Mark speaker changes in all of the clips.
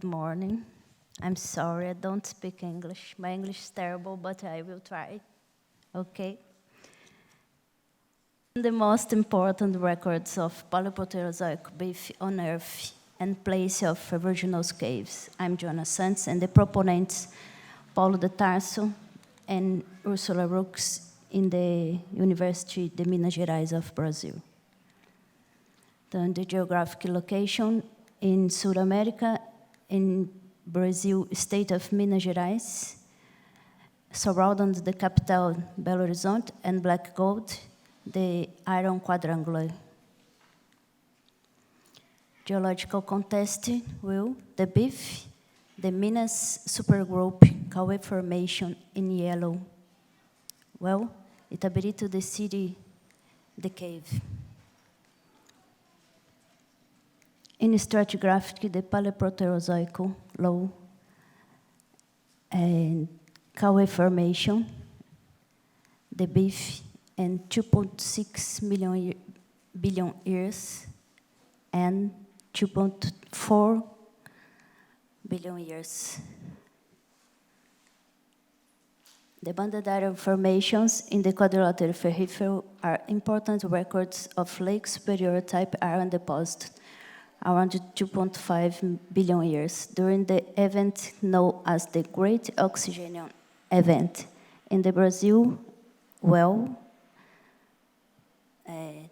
Speaker 1: good morning. I'm sorry, I don't speak English. My English is terrible, but I will try. Okay. The most important records of Paleoproterozoic beef on Earth and place of original caves. I'm Joana Sánchez, and the proponents Paulo de Tarso and Ursula Rooks in the Universidade de Minas Gerais of Brazil. Then the geographic location in South America, in Brazil, state of Minas Gerais, surrounding the capital Belo Horizonte and black gold, the iron quadrangular. Geological context will the beef, the Minas supergroup Cauê formation in yellow. Well, Itabirito, the city, the cave. In stratigraphic, the Paleoproterozoic low and Cauê formation, the beef, and 2.6 billion years and 2.4 billion years. The banded iron formations in the Quadrilátero Ferrífero are important records of Lake Superior type iron deposit around 2.5 billion years during the event known as the Great Oxygen Event. In the Brazil, well, the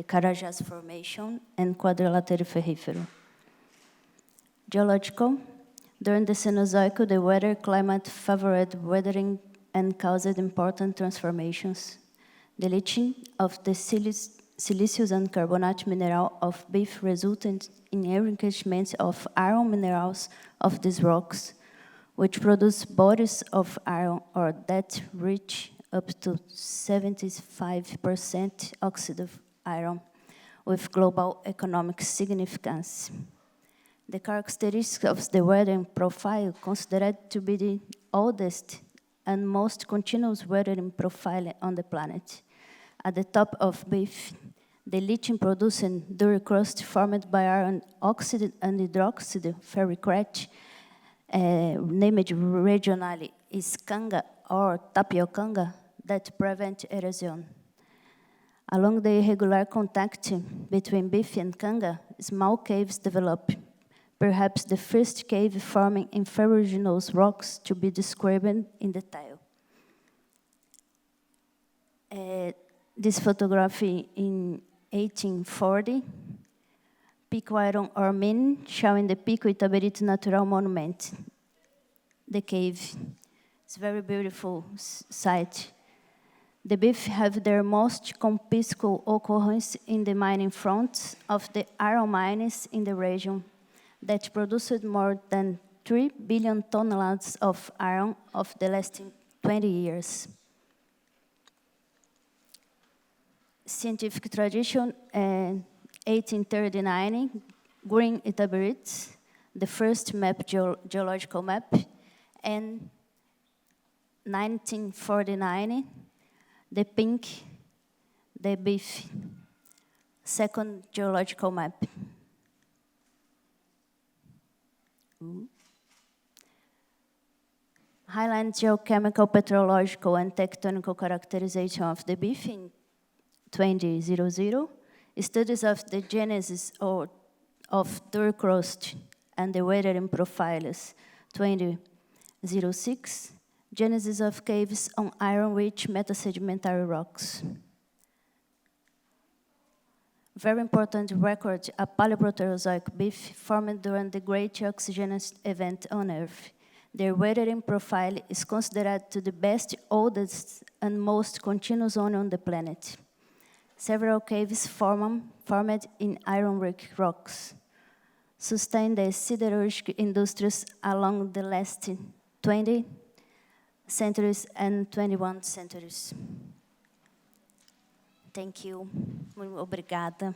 Speaker 1: Carajás Formation and Quadrilátero Ferrífero. Geological, during the Cenozoic, the weather climate favored weathering and caused important transformations. The leaching of the siliceous and carbonate mineral of beef resulted in enrichment of iron minerals of these rocks, which produce bodies of iron or that reach up to 75% oxidative iron with global economic significance. The characteristics of the weathering profile considered to be the oldest and most continuous weathering profile on the planet. At the top of beef, the lithium producing dura crust formed by iron oxide and hydroxide ferricrete, named regionally is canga or tapiocanga, that prevent erosion. Along the irregular contact between beef and canga, small caves develop, perhaps the first cave forming in ferruginous rocks to be described in detail. This photography in 1840, Pico Iron Ore Mine, showing the Pico Itabirito Natural Monument. The cave is a very beautiful site. The beef have their most conspicuous occurrence in the mining fronts of the iron mines in the region that produced more than 3 billion toneladas of iron of the last 20 years. Scientific tradition, 1839, Green Itabirito, the first geological map, and 1949, the pink, the beef, second geological map. Highland geochemical, petrological, and tectonical characterization of the beef in 2000, studies of the genesis of dura crust and the weathering profiles 2006, genesis of caves on iron-rich metasedimentary rocks. Very important record, a Paleoproterozoic beef formed during the Great Oxygen Event on Earth. Their weathering profile is considered to the best, oldest, and most continuous one on the planet. Several caves formed in iron-rich rocks, sustained the siderurgic industries along the last 20 centuries and 21 centuries. Thank you. Muito obrigada.